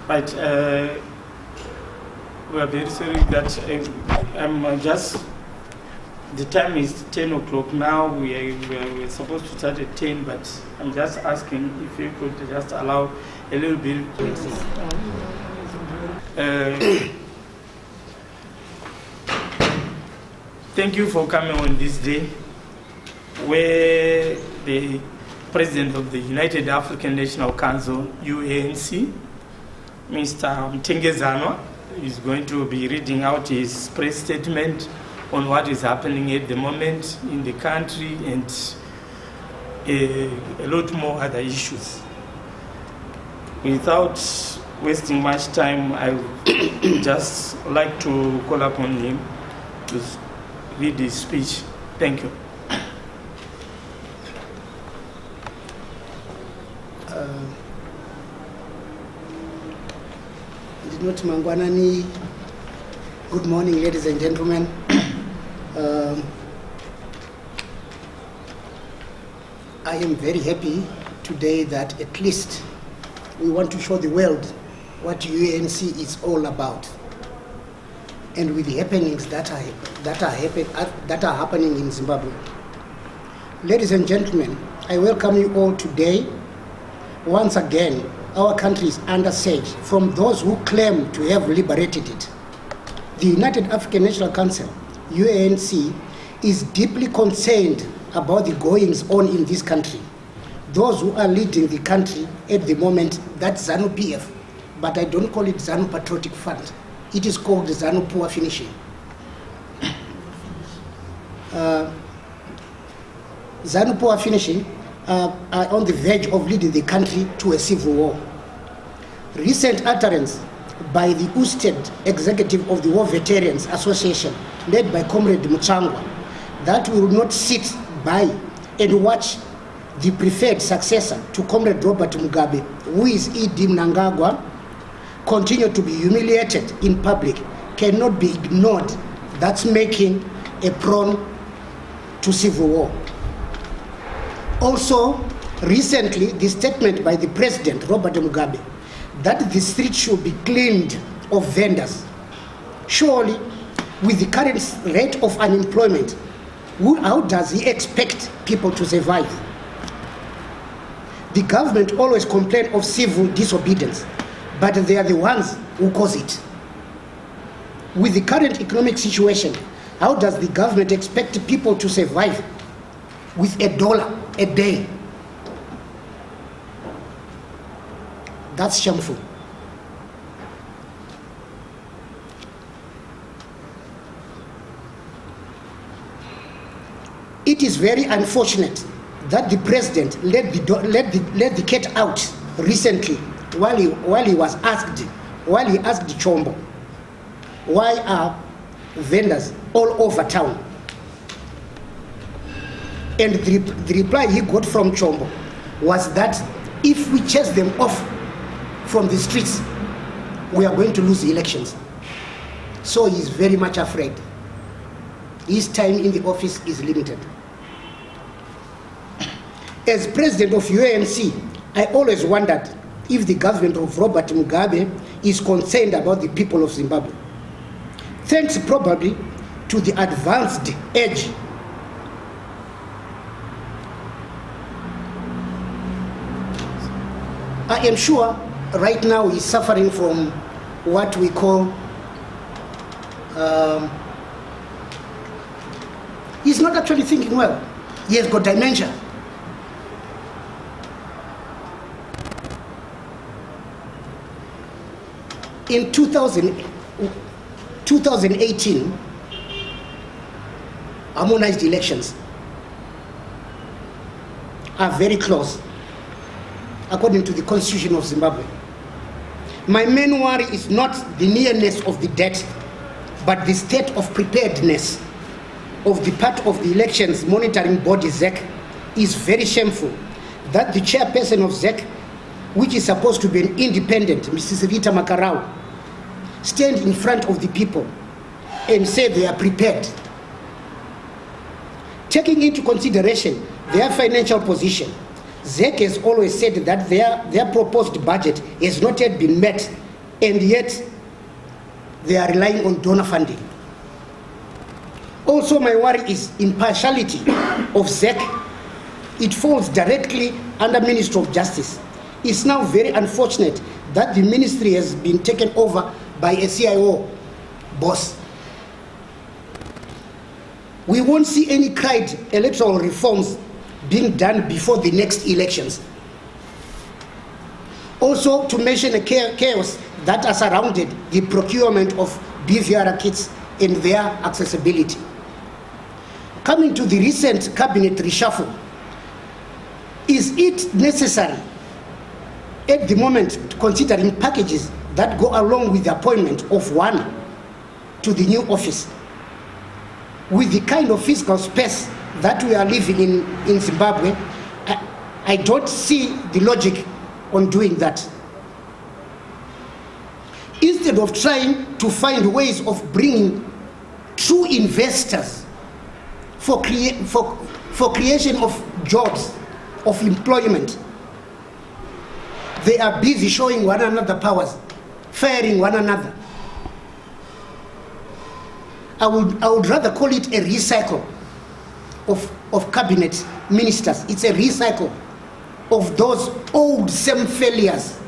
But we are very sorry that I'm just, the time is 10 o'clock now. We're supposed to start at 10, but I'm just asking if you could just allow a little bit. Thank you for coming on this day, where the President of the United African National Council, UNC, Mr. Mtengezanwa, is going to be reading out his press statement on what is happening at the moment in the country and a lot more other issues. Without wasting much time, I would just like to call upon him to read his speech. Thank you. Good morning, ladies and gentlemen. I am very happy today that at least we want to show the world what UNC is all about, and with the happenings that are happening in Zimbabwe. Ladies and gentlemen, I welcome you all today. Once again, our country is under siege from those who claim to have liberated it. The United African National Council, UNC, is deeply concerned about the goings on in this country. Those who are leading the country at the moment, that's ZANU-PF, but I don't call it ZANU Patriotic Front. It is called ZANU Poor Finishing. ZANU Poor Finishing are on the verge of leading the country to a civil war. Recent utterance by the ousted executive of the War Veterans Association, led by Comrade Mutsangwa, that we will not sit by and watch the preferred successor to Comrade Robert Mugabe, who is Idi Mnangagwa, continue to be humiliated in public, cannot be ignored. That's making a prone to civil war. Also, recently, the statement by the President, Robert Mugabe, that the streets should be cleaned of vendors. Surely, with the current rate of unemployment, how does he expect people to survive? The government always complains of civil disobedience, but they are the ones who cause it. With the current economic situation, how does the government expect people to survive with $1 a day? That's shameful. It is very unfortunate that the president let the cat out recently while he asked Chombo, why are vendors all over town? And the reply he got from Chombo was that if we chase them off from the streets, we are going to lose the elections. So he is very much afraid. His time in the office is limited. As president of UNC, I always wondered if the government of Robert Mugabe is concerned about the people of Zimbabwe. Thanks probably to the advanced age I am sure right now he's suffering from what we call, he's not actually thinking well. He has got dementia. In 2018, harmonized elections are very close, according to the Constitution of Zimbabwe. My main worry is not the nearness of the date, but the state of preparedness of the part of the elections monitoring body ZEC is very shameful that the chairperson of ZEC, which is supposed to be an independent, Mrs. Rita Makarau, stand in front of the people and say they are prepared. Taking into consideration their financial position, ZEC has always said that their proposed budget has not yet been met and yet they are relying on donor funding. Also, my worry is impartiality of ZEC. It falls directly under Ministry of Justice. It's now very unfortunate that the ministry has been taken over by a CIO boss. We won't see any cried electoral reforms being done before the next elections. Also, to mention the chaos that has surrounded the procurement of BVR kits and their accessibility. Coming to the recent cabinet reshuffle, is it necessary at the moment, considering packages that go along with the appointment of one to the new office, with the kind of fiscal space that we are living in Zimbabwe? I don't see the logic on doing that. Instead of trying to find ways of bringing true investors for creation of jobs, of employment, they are busy showing one another powers, firing one another. I would rather call it a recycle of cabinet ministers. It's a recycle of those old same failures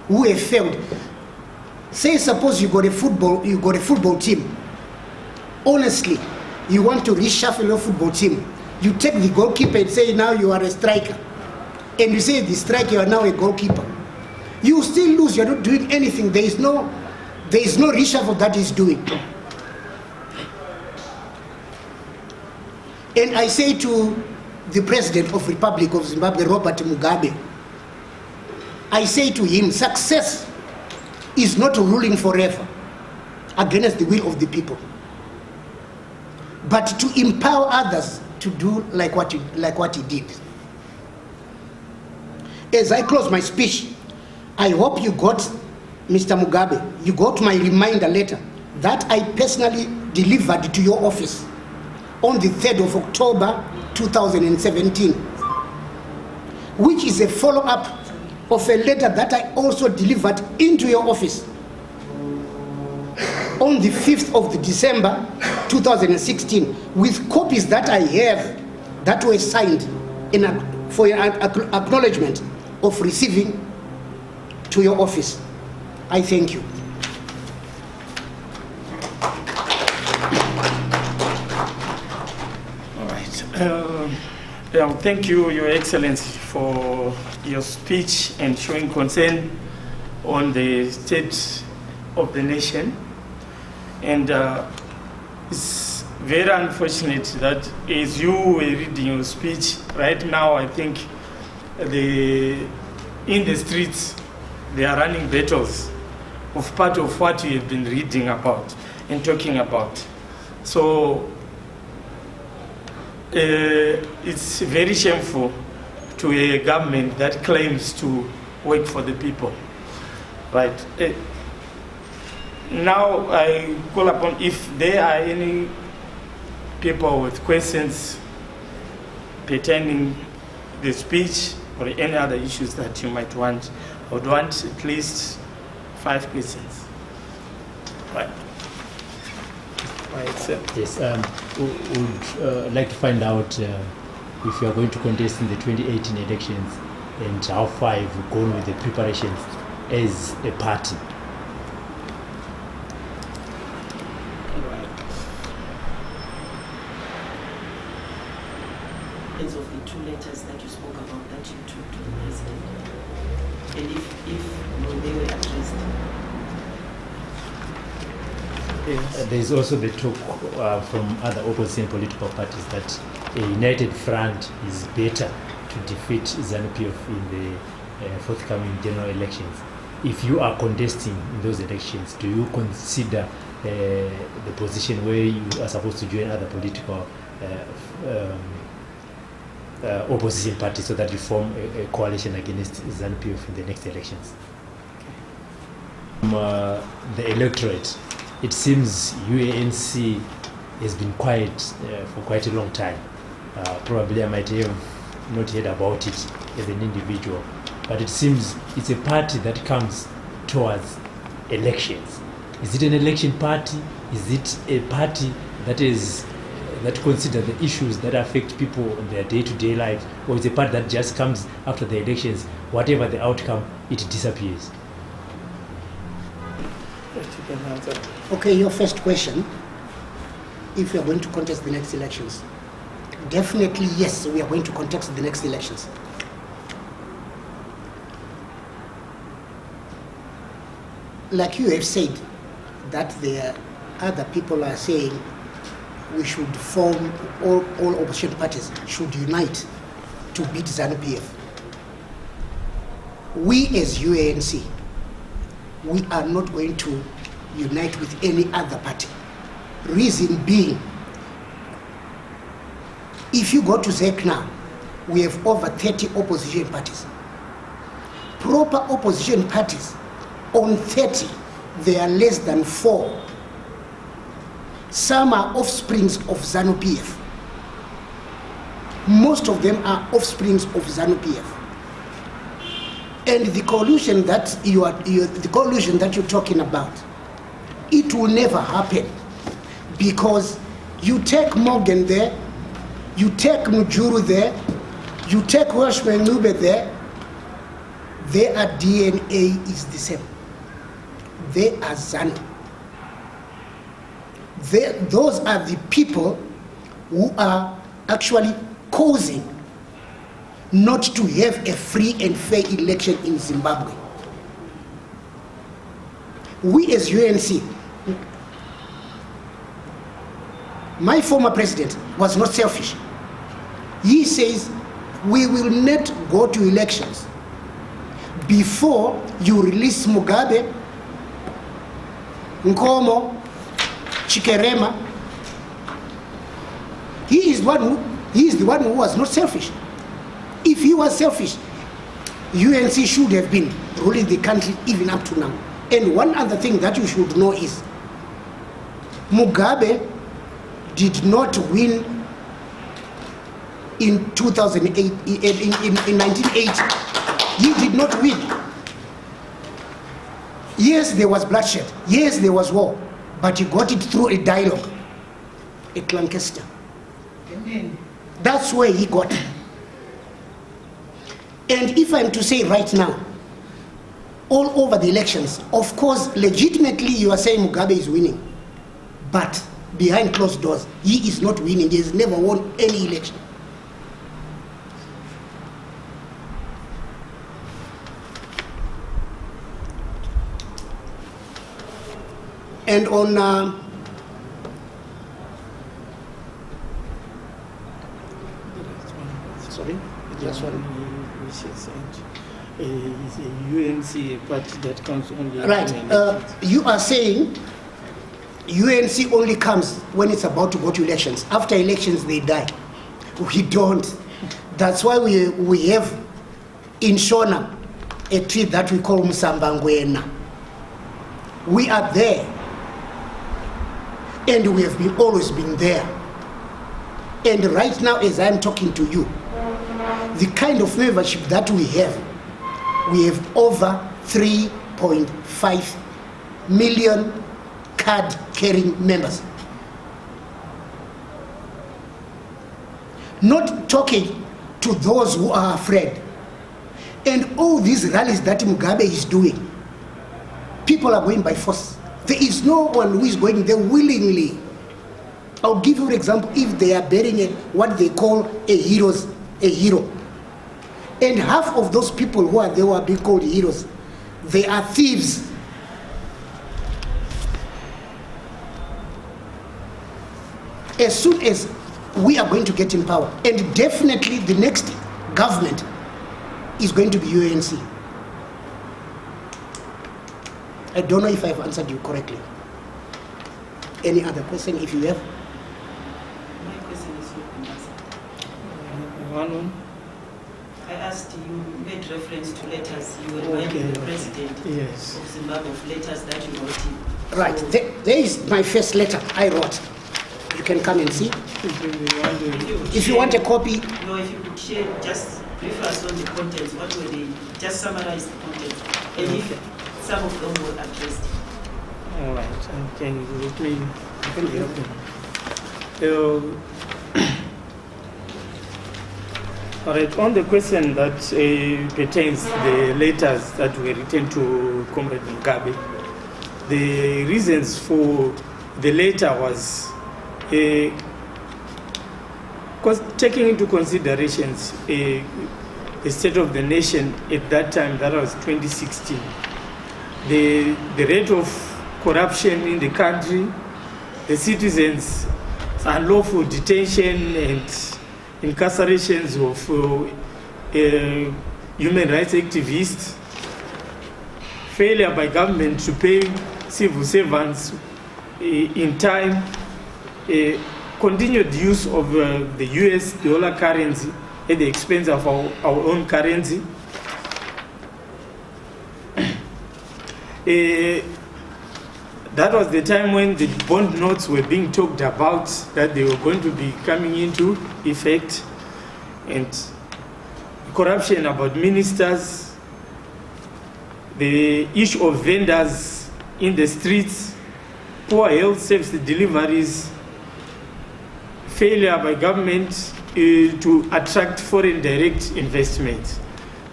who have failed. Say suppose you got a football team. Honestly, you want to reshuffle your football team. You take the goalkeeper and say now you are a striker. And you say the striker, you are now a goalkeeper. You still lose, you're not doing anything. There is no reshuffle that is doing. And I say to the President of Republic of Zimbabwe, Robert Mugabe, I say to him, success is not ruling forever against the will of the people, but to empower others to do like what he did. As I close my speech, I hope you got, Mr. Mugabe, you got my reminder letter that I personally delivered to your office on the 3rd of October 2017, which is a follow-up of a letter that I also delivered into your office on the 5th of December 2016, with copies that I have that were signed for an acknowledgement of receiving to your office. I thank you. All right. Thank you, Your Excellency, for your speech and showing concern on the state of the nation. And it's very unfortunate that as you were reading your speech, right now I think in the streets they are running battles of part of what you have been reading about and talking about. So it's very shameful to a government that claims to work for the people, right? Now I call upon, if there are any people with questions pertaining the speech or any other issues that you might want, I would want at least 5 questions. Right. Right, sir. Yes, we would like to find out if you are going to contest in the 2018 elections and how far have you gone with the preparations as a party. As of the 2 letters that you spoke about that you took to the president, and if they were addressed. Yes. There is also the talk from other opposition political parties that a united front is better to defeat ZANU-PF in the forthcoming general elections. If you are contesting in those elections, do you consider the position where you are supposed to join other political opposition parties so that you form a coalition against ZANU-PF in the next elections? The electorate, it seems UNC has been quiet for quite a long time. Probably I might have not heard about it as an individual, but it seems it's a party that comes towards elections. Is it an election party? Is it a party that consider the issues that affect people in their day-to-day lives, or is it a party that just comes after the elections, whatever the outcome, it disappears? Okay, your first question, if we are going to contest the next elections, definitely yes, we are going to contest the next elections. Like you have said, that there are other people are saying we should form, all opposition parties should unite to beat ZANU-PF. We as UANC, we are not going to unite with any other party. Reason being, if you go to ZEC now, we have over 30 opposition parties. Proper opposition parties, on 30, they are less than 4. Some are offsprings of ZANU-PF. Most of them are offsprings of ZANU-PF. And the coalition that you're talking about, it will never happen, because you take Morgan there, you take Mujuru there, you take Welshman Nube there, their DNA is the same. They are ZANU. Those are the people who are actually causing not to have a free and fair election in Zimbabwe. We as UNC, my former president was not selfish. He says, we will not go to elections before you release Mugabe, Nkomo, Chikerema. He is the one who was not selfish. If he was selfish, UNC should have been ruling the country even up to now. And one other thing that you should know is, Mugabe did not win in 2008, in 1980. He did not win. Yes, there was bloodshed. Yes, there was war. But he got it through a dialogue at Lancaster. Amen. That's where he got it. And if I'm to say right now, all over the elections, of course, legitimately you are saying Mugabe is winning. But behind closed doors, he is not winning. He has never won any election. And on sorry, just one. Is a UNC party that comes only. Right. You are saying UNC only comes when it's about to go to elections. After elections, they die. We don't. That's why we have in Shona a tree that we call Musambangwena. We are there. And we have always been there. And right now, as I'm talking to you, the kind of membership that we have over 3.5 million card-carrying members. Not talking to those who are afraid. And all these rallies that Mugabe is doing, people are going by force. There is no one who is going there willingly. I'll give you an example. If they are burying what they call a hero, and half of those people who are there who are being called heroes, they are thieves. As soon as we are going to get in power, and definitely the next government is going to be UNC. I don't know if I've answered you correctly. Any other question if you have? My question is not been answered. One. I asked you, made reference to letters. You were reminding the president of Zimbabwe of letters that you wrote him. Right. So, there is my first letter I wrote. You can come and see. If you want a copy. No, if you could share, just brief us on the contents. What were they? Just summarize the contents. And if some of them were addressed. All right. Okay. Let me. All right. On the question that pertains the letters that were written to Comrade Mugabe, the reasons for the letter was taking into considerations the state of the nation at that time. That was 2016. The rate of corruption in the country, the citizens' unlawful detention and incarcerations of human rights activists, failure by government to pay civil servants in time, continued use of the US dollar currency at the expense of our own currency. That was the time when the bond notes were being talked about, that they were going to be coming into effect, and corruption about ministers, the issue of vendors in the streets, poor health service deliveries, failure by government to attract foreign direct investment.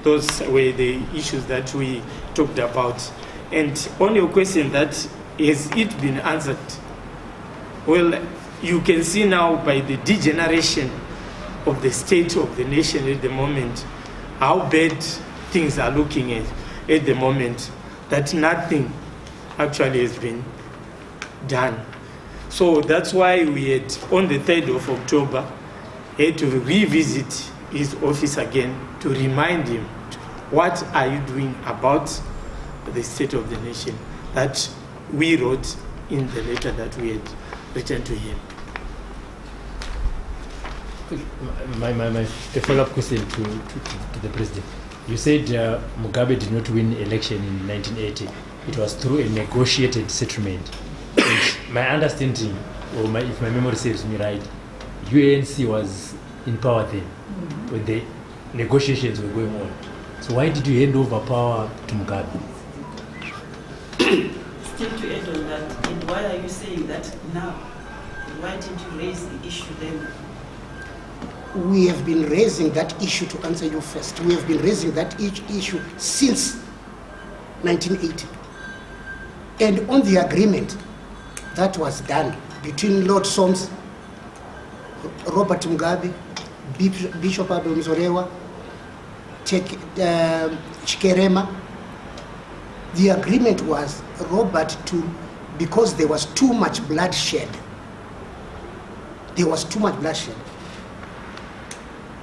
Those were the issues that we talked about. And on your question that has it been answered? Well, you can see now by the degeneration of the state of the nation at the moment, how bad things are looking at the moment, that nothing actually has been done. So that's why we had, on the 3rd of October, had to revisit his office again to remind him, what are you doing about the state of the nation that we wrote in the letter that we had written to him. A follow-up question to the president. You said Mugabe did not win election in 1980. It was through a negotiated settlement. And my understanding, or if my memory serves me right, UNC was in power then when the negotiations were going on. So why did you hand over power to Mugabe? Still to add on that, and why are you saying that now? Why did you raise the issue then? We have been raising that issue, to answer you first. We have been raising that issue since 1980. And on the agreement that was done between Lord Soms, Robert Mugabe, Bishop Abel Muzorewa, Chikerema, the agreement was Robert because there was too much bloodshed. There was too much bloodshed.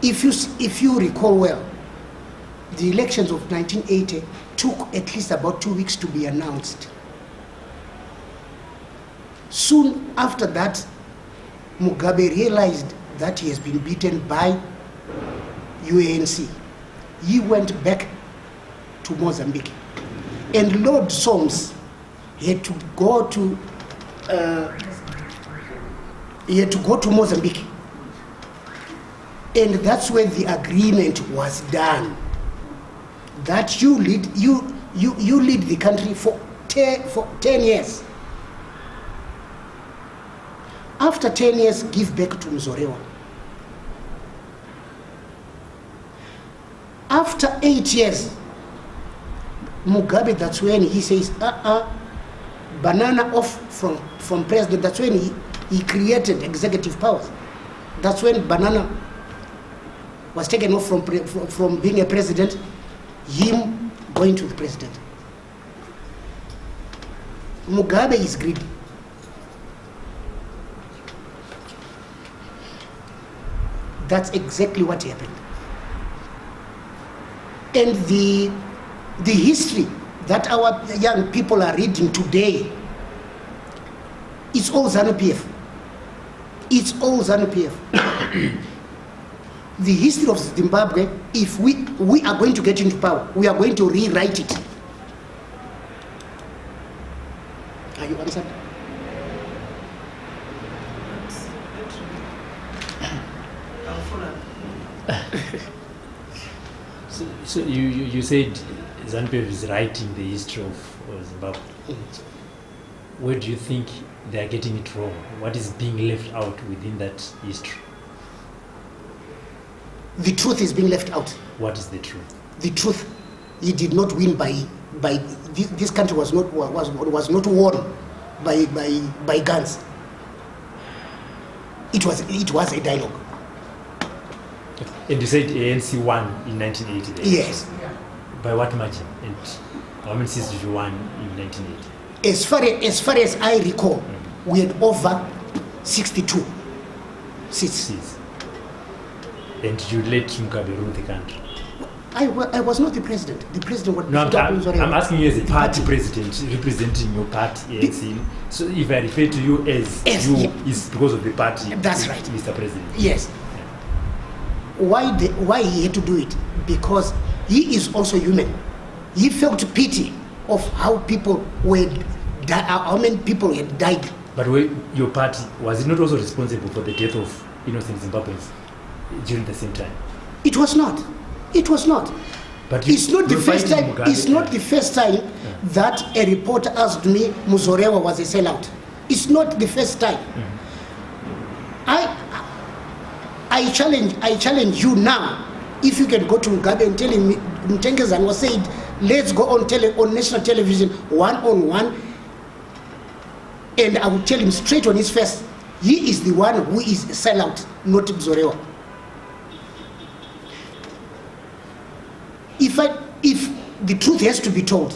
If you recall well, the elections of 1980 took at least about 2 weeks to be announced. Soon after that, Mugabe realized that he has been beaten by UNC. He went back to Mozambique. And Lord Soms had to go to Mozambique. And that's where the agreement was done. That you lead the country for 10 years. After 10 years, give back to Muzorewa. After 8 years, Mugabe, that's when he says, banana off from president. That's when he created executive powers. That's when banana was taken off from being a president, him going to the president. Mugabe is greedy. That's exactly what happened. And the history that our young people are reading today, it's all ZANU-PF. It's all ZANU-PF. The history of Zimbabwe, if we are going to get into power, we are going to rewrite it. Are you answered? So you said ZANU-PF is writing the history of Zimbabwe. where do you think they are getting it wrong? What is being left out within that history? The truth is being left out. What is the truth? The truth, he did not win by this country was not won by guns. It was a dialogue. And you said ANC won in 1980. Yes. By what margin? And how many seats did you won in 1980? As far as I recall, we had over 62 seats. And you let Mugabe rule the country? I was not the president. The president was... No, I'm asking you as a party president representing your party, ANC. So if I refer to you as you, it's because of the party. That's right. Mr. President. Yes. Why he had to do it? Because he is also human. He felt pity of how people how many people had died. But your party, was it not also responsible for the death of innocent Zimbabweans during the same time? It was not. It was not. But it's not the first time. It's not the first time that a reporter asked me Muzorewa was a sellout. It's not the first time. I challenge you now. If you can go to Mugabe and tell him Mtengezan was said, let's go on national television one-on-one, and I will tell him straight on his face, he is the one who is a sellout, not Muzorewa. If the truth has to be told,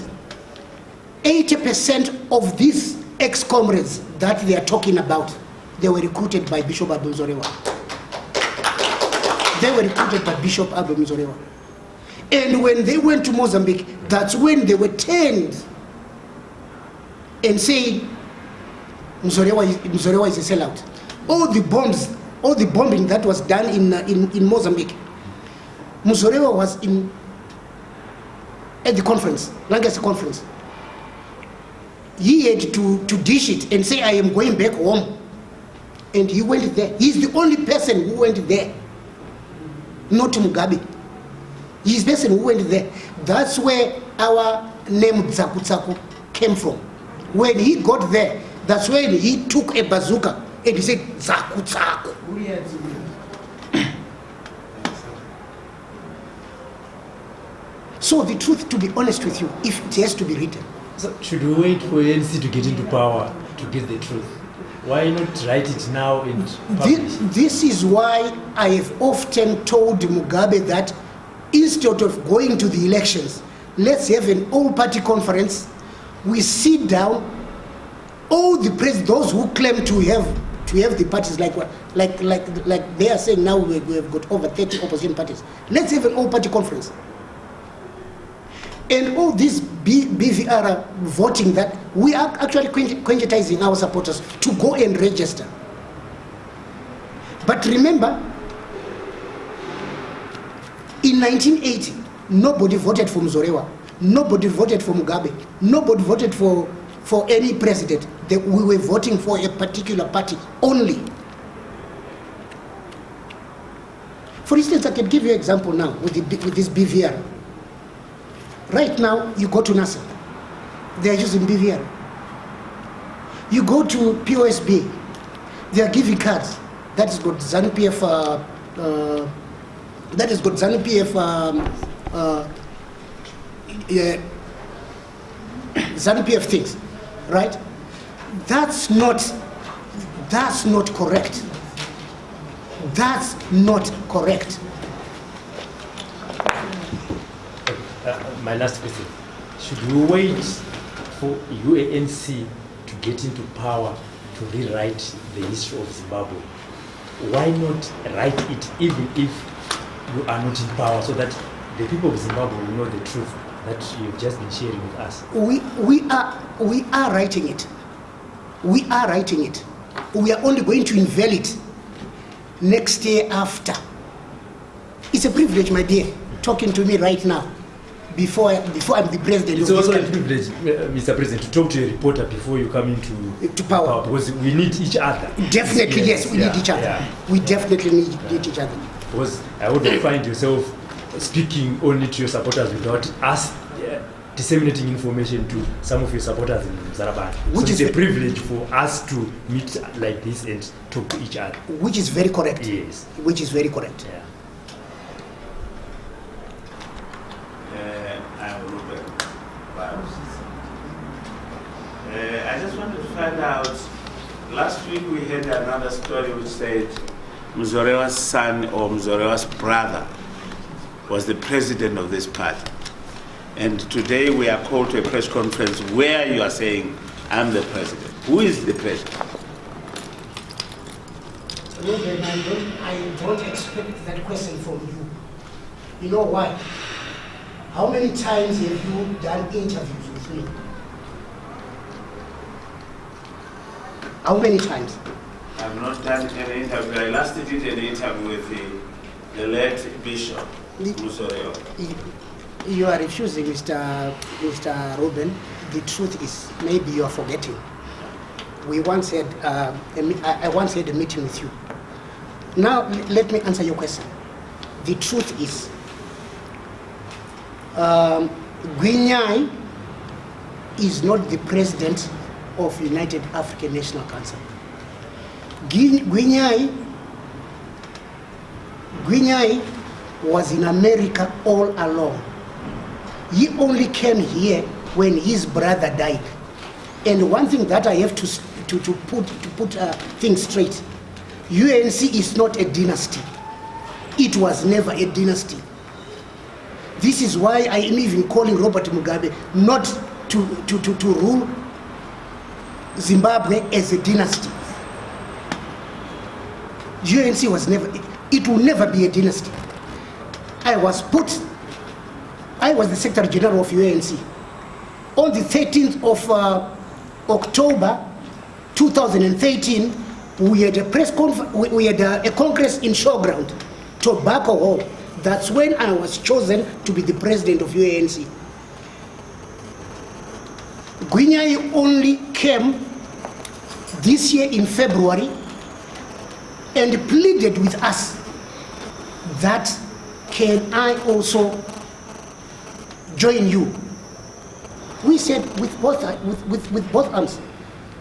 80% of these ex-comrades that they are talking about, they were recruited by Bishop Abel Muzorewa. They were recruited by Bishop Abel Muzorewa. And when they went to Mozambique, that's when they were turned and saying, Muzorewa is a sellout. All the bombing that was done in Mozambique, Muzorewa was at the conference, Lancaster conference. He had to dish it and say, I am going back home. And he went there. He's the only person who went there, not Mugabe. He's the person who went there. That's where our name Tsaku Tsaku came from. When he got there, that's when he took a bazooka and he said, Tsaku Tsaku. So the truth, to be honest with you, if it has to be written. So should we wait for ANC to get into power to get the truth? Why not write it now and publish? This is why I have often told Mugabe that instead of going to the elections, let's have an all-party conference. We sit down, all the those who claim to have the parties like they are saying now we have got over 30 opposition parties. Let's have an all-party conference. And all this BVR voting, that we are actually conscientizing our supporters to go and register. But remember, in 1980, nobody voted for Muzorewa, nobody voted for Mugabe, nobody voted for any president. We were voting for a particular party only. For instance, I can give you an example now with this BVR. Right now, you go to NASA, they are using BVR. You go to POSB, they are giving cards. That has got ZANU-PF, ZANU-PF things, right? That's not correct. That's not correct. My last question. Should we wait for UNC to get into power to rewrite the history of Zimbabwe? Why not write it even if you are not in power, so that the people of Zimbabwe will know the truth that you've just been sharing with us? We are writing it. We are writing it. We are only going to unveil it next year after. It's a privilege, my dear, talking to me right now. Before I'm the president. It's also a privilege, Mr. President, to talk to a reporter before you come into power, because we need each other. Definitely, yes, we need each other. Yeah. We definitely need each other. Because I wouldn't find yourself speaking only to your supporters without us disseminating information to some of your supporters in Zaraban. Which so is it's a privilege for us to meet like this and talk to each other. Which is very correct. Yes. Which is very correct. Yeah. I'm Ruben. I just wanted to find out, last week we had another story which said Muzorewa's son or Muzorewa's brother was the president of this party. And today we are called to a press conference where you are saying, I'm the president. Who is the president? Ruben, I don't expect that question from you. You know why? How many times have you done interviews with me? How many times? I've not done any interview. I last did an interview with the late Bishop Muzorewa. You are refusing, Mr. Ruben. The truth is, maybe you are forgetting. We once had, I once had a meeting with you. Now, let me answer your question. The truth is, Guinyai is not the president of United African National Council. Guinyai was in America all along. He only came here when his brother died. And one thing that I have to put things straight, UNC is not a dynasty. It was never a dynasty. This is why I am even calling Robert Mugabe not to rule Zimbabwe as a dynasty. UNC was never, it will never be a dynasty. I was the Secretary General of UNC. On the 13th of October 2013, we had a press conference, we had a congress in Showground, Tobacco Hall. That's when I was chosen to be the president of UNC. Guinyai only came this year in February and pleaded with us that can I also join you? We said with both arms.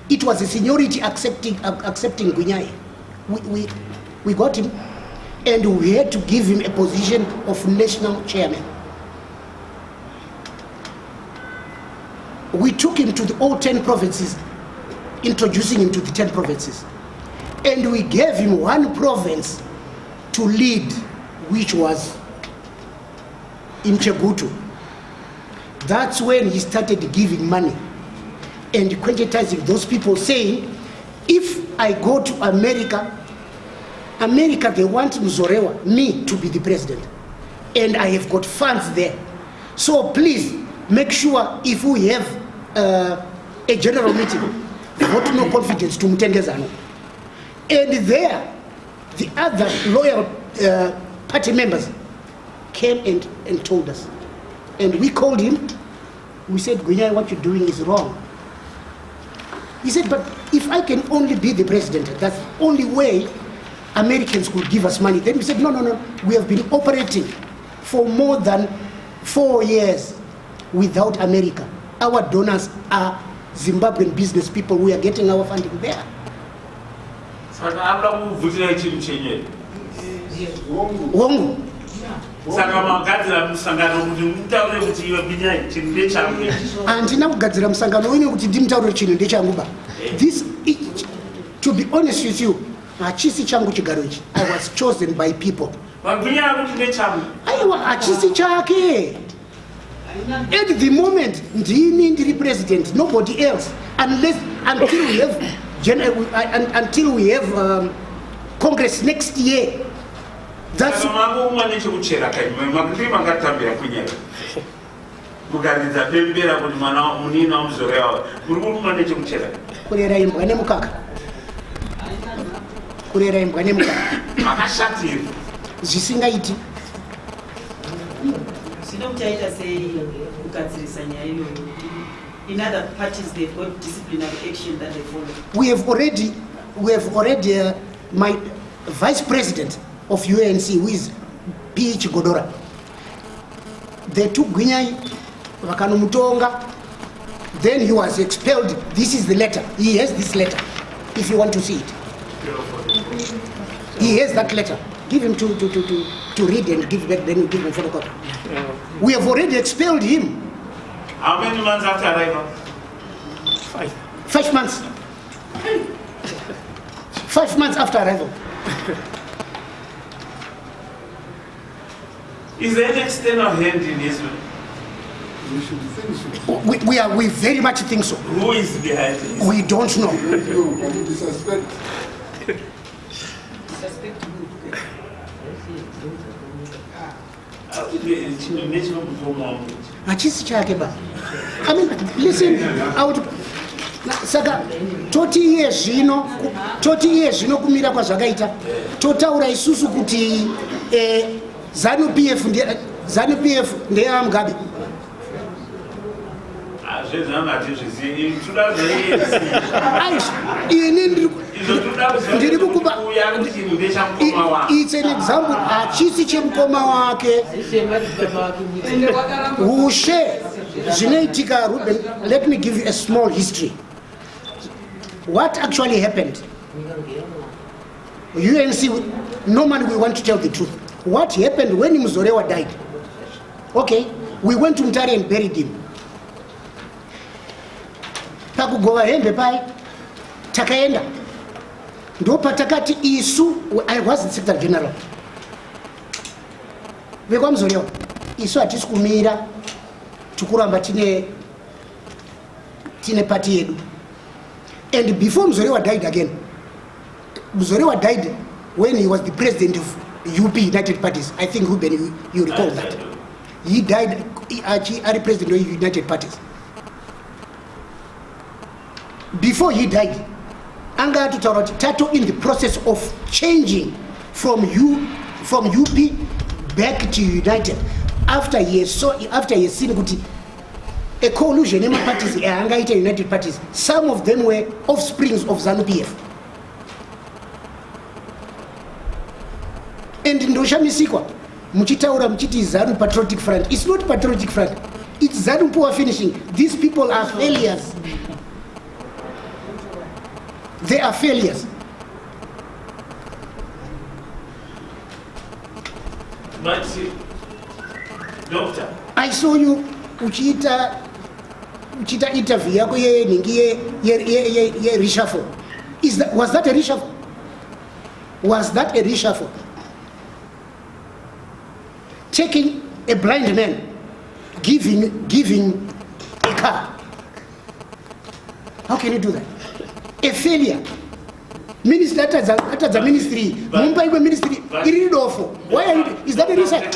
It was a seniority accepting Guinyai. We got him, and we had to give him a position of national chairman. We took him to all 10 provinces, introducing him to the 10 provinces. And we gave him one province to lead, which was in Chebutu. That's when he started giving money and quantitizing those people, saying, if I go to America, they want Muzorewa, me, to be the president. And I have got funds there. So please, make sure if we have a general meeting, vote no confidence to Mutengezano. And there, the other loyal party members came and told us. And we called him. We said, Guinyai, what you're doing is wrong. He said, but if I can only be the president, that's the only way Americans could give us money. Then we said, no. We have been operating for more than 4 years without America. Our donors are Zimbabwean business people. We are getting our funding there. Wongo. Andina kugadzira musangano wene kuti ndimutaurire chinhu ndechanguba. This, to be honest with you, hachisi changu chigaro ichi. I was chosen by people. Aiwa, hachisi chake. At the moment, ndiri president, nobody else, until we have Congress next year. That's kurera imbwa nemukaka. Zvisingaiti. In other parties, they've got disciplinary action that they follow. We have already my vice president of UNC, who is PH Godora. They took Guinyai vakanomutonga. Then he was expelled. This is the letter. He has this letter, if you want to see it. He has that letter. Give him to read and give back, then you give him photocopy. We have already expelled him. How many months after arrival? 5 months. 5 months after arrival. Is there an external hand in Israel? We very much think so. Who is behind this? We don't know. Hachisi chake ba. I mean, listen, saka 20 years zvino kumira kwazvakaita totaura isusu kuti ZANU-PF ndeye Mugabe. It's an example. Hachisi chemukoma wake ushe zvinoitika. Ruben, let me give you a small history. What actually happened? UNC, normally we want to tell the truth. What happened when Muzorewa died? Okay, we went to Mutare and buried him. Pakugova hembe pai takaenda ndo patakati isu. I was the Secretary General vekwa Muzorewa. Isu hatisi kumira tukuramba tine party yedu. And before Muzorewa died again, Muzorewa died when he was the president of UP, United Parties. I think Ruben, you recall that. He died as president of United Parties. Before he died, Anga Tato in the process of changing from UP back to United. After he seen a coalition of parties, United Parties, some of them were offsprings of ZANU-PF. And in Misikwa, Muchitaura Mchiti ZANU Patriotic Front. It's not Patriotic Front, it's ZANU poor finishing. These people are failures. They are failures. But, Doctor, I saw you uchita interview yako ye reshuffle. Was that a reshuffle? Was that a reshuffle? Taking a blind man, giving a car. How can you do that? A failure. Minister at the ministry, Mumbai ministry, awful. Why are you, is that a research?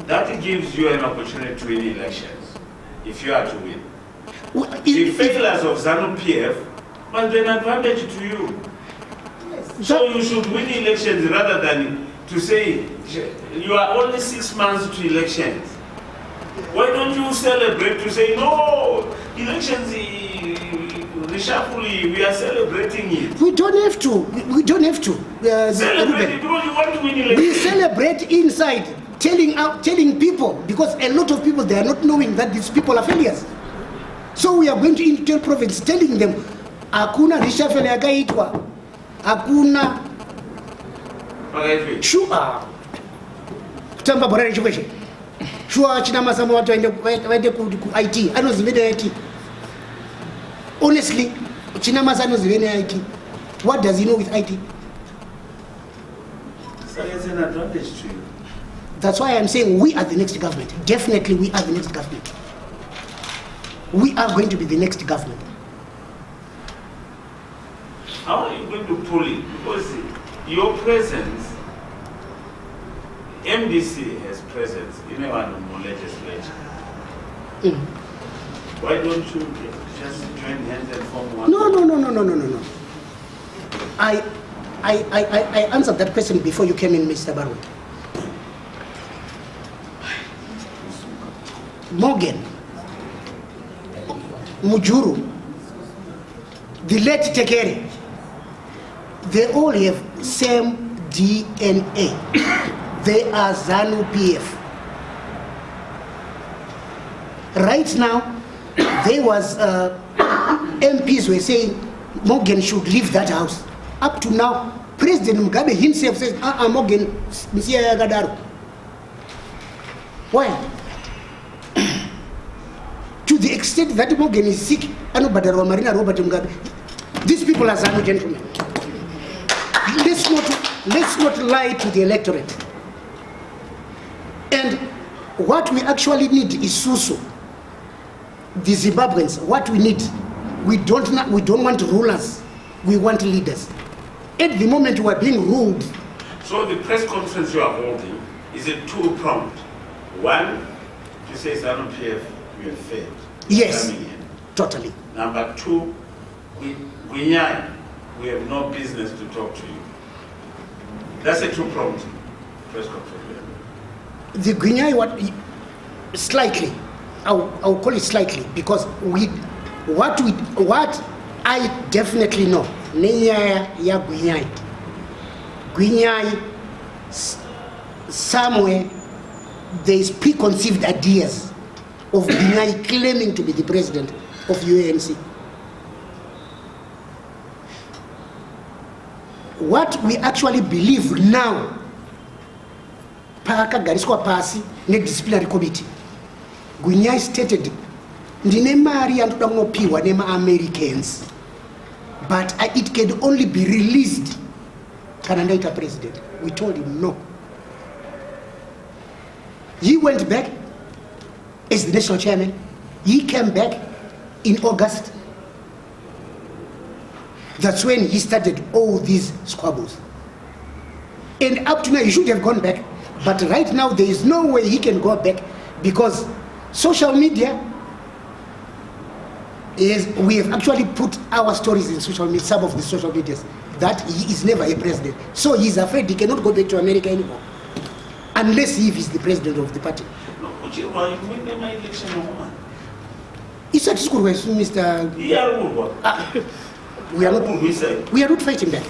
That gives you an opportunity to win elections, if you are to win. The failures of ZANU-PF must be an advantage to you. So you should win elections rather than to say you are only 6 months to elections. Why don't you celebrate to say no, elections reshuffle, we are celebrating it. We don't have to. We don't have to. Celebrate it because you want to win elections. We celebrate inside, telling people, because a lot of people, they are not knowing that these people are failures. So we are going to Intel province telling them, hakuna reshuffle yakaitwa, hakuna. Sure. Kutamba bora chikweche. Sure china masamo watu waende ku IT. Anozivene IT. Honestly, china masano zivene IT. What does he know with IT? So it's an advantage to you. That's why I'm saying we are the next government. Definitely we are the next government. We are going to be the next government. How are you going to pull it? Because your presence, MDC has presence in one more legislature. Why don't you just join hands and form one? No. I answered that question before you came in, Mr. Barwood. Morgan, Mujuru, the late Tekere, they all have same DNA. They are ZANU-PF. Right now, there was MPs were saying Morgan should leave that house. Up to now, President Mugabe himself says, Morgan, why? To the extent that Morgan is sick, these people are Zanu gentlemen. Let's not lie to the electorate. And what we actually need is Susu. The Zimbabweans, what we need, we don't want rulers, we want leaders. At the moment we are being ruled. So the press conference you are holding, is it two-pronged? One, to say ZANU-PF, we have failed. Yes, totally. Number two, we have no business to talk to you. That's a two-pronged press conference. The Guinyai, slightly, I'll call it slightly, because what I definitely know, Guinyai, somewhere there is preconceived ideas of Guinyai claiming to be the president of UNC. What we actually believe now, Paka Gariswa Pasi, ne disciplinary committee. Guinyai stated, Ndine Mari and Piwa nema Americans, but it can only be released. Canada president. We told him no. He went back as the national chairman. He came back in August. That's when he started all these squabbles. And up to now, he should have gone back. But right now, there is no way he can go back because social media is, we have actually put our stories in social media, some of the social medias, that he is never a president. So he's afraid he cannot go back to America anymore. Unless he is the president of the party. No, but you win my election, woman. It's at school, Mr. We are not fighting back.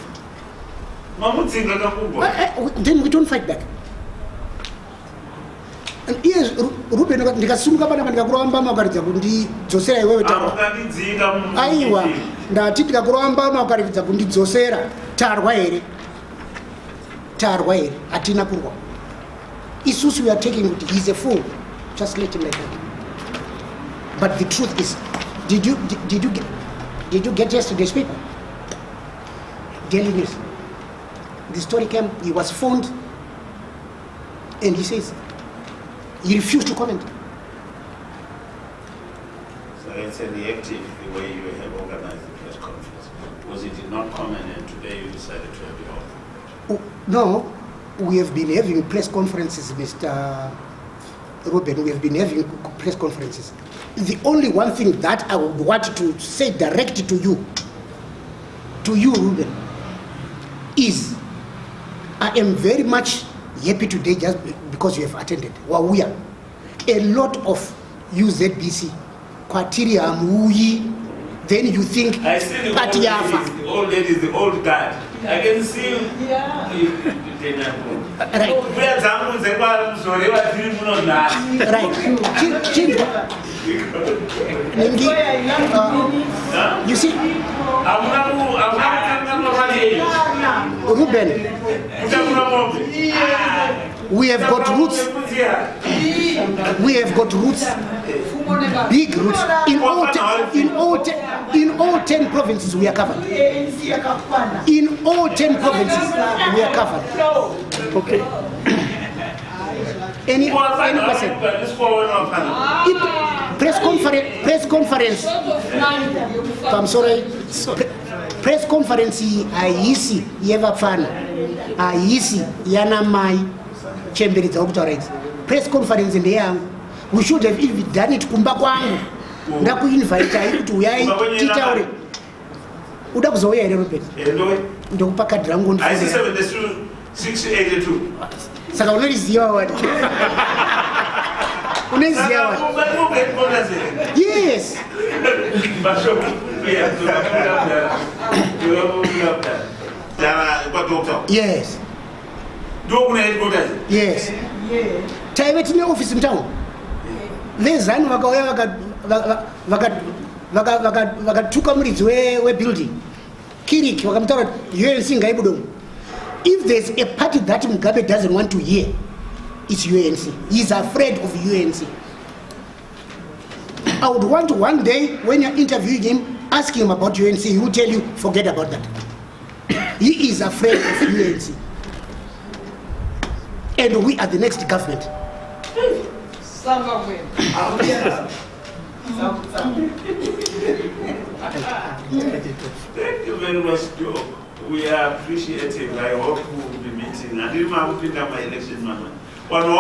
Then we don't fight back. And yes, Ruben, ndikasumuka pana ndikakuramba makaridza kuti dzosera iwewe aiwa ndati ndikakuramba makaridza kuti dzosera tarwa here atina kurwa isusu we are taking it, he's a fool, just let him like that. But the truth is, did you get yesterday's paper? Daily News. The story came, he was phoned and he says he refused to comment. So it's reactive the way you have organized the press conference. Was it did not comment and today you decided to have it off? No, we have been having press conferences, Mr. Ruben. We have been having press conferences. The only one thing that I would want to say directly to you, Ruben, is I am very much happy today just because you have attended. Well, we are. A lot of UZBC, criteria, then you think I see the old lady is the old guard. I can see you. Yeah. Right. You see, Ruben, we have got roots. We have got roots, big roots. In all 10 provinces we are covered. In all 10 provinces we are covered. Okay. Any person? Press conference. I'm sorry. Press conference haisi yevafana haisi yana mai chemberi dzakutauraidzi. Press conference ndeyangu. We should have even done it kumba kwangu. Ndakuinvite ai kuti uyai titaure. Uda kuzouya here Robert? Ndokupa card rangu ndifune. I see 682. Saka unoriziva wadi. Unoziva wadi. Yes. Yes. Yes. Taiwe tine office in town. vezanu vakauya vakatuka muridzi webuilding Kirik vakamutaura kuti UNC ngaibudomo. If there's a party that Mugabe doesn't want to hear, it's UNC. He's afraid of UNC. I would want to one day, when you're interviewing him, ask him about UNC. He will tell you, forget about that. He is afraid of UNC. And we are the next government. Thank you very much, Joe. We are appreciating. I hope we will be meeting. I didn't want to pick up my election, man. When we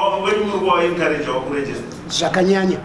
will encourage our register. Zakanyanya.